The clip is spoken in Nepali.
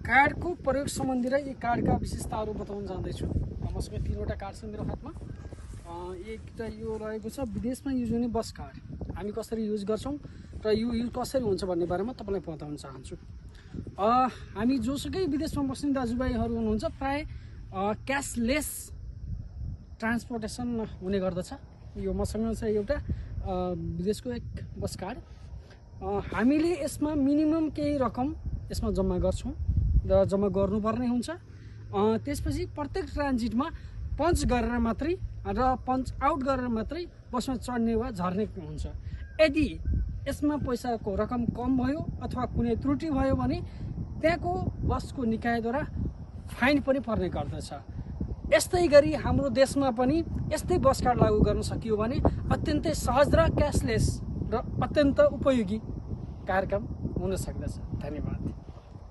कार्डको प्रयोग सम्बन्धी र यी कार्डका विशेषताहरू बताउन जाँदैछु। मसँग 3वटा कार्ड छ मेरो हातमा। एक त यो रहेको छ विदेशमा युज हुने बस कार्ड, हामी कसरी युज गर्छौँ र यो युज कसरी हुन्छ भन्ने बारेमा तपाईँलाई बताउन चाहन्छु। हामी जोसुकै विदेशमा बस्ने दाजुभाइहरू हुनुहुन्छ, प्राय क्यासलेस ट्रान्सपोर्टेसन हुने गर्दछ। यो मसँग छ एउटा विदेशको एक बस कार्ड। हामीले यसमा मिनिमम केही रकम यसमा जम्मा गर्छौँ र जम्मा गर्नुपर्ने हुन्छ। त्यसपछि प्रत्येक ट्रान्जिटमा पञ्च गरेर मात्रै र पञ्च आउट गरेर मात्रै बसमा चढ्ने वा झर्ने हुन्छ। यदि यसमा पैसाको रकम कम भयो अथवा कुनै त्रुटि भयो भने त्यहाँको बसको निकायद्वारा फाइन पनि पर्ने गर्दछ। यस्तै गरी हाम्रो देशमा पनि यस्तै बस कार्ड लागू गर्न सकियो भने अत्यन्तै सहज र क्यासलेस र अत्यन्त उपयोगी कार्यक्रम हुन सक्दछ। धन्यवाद।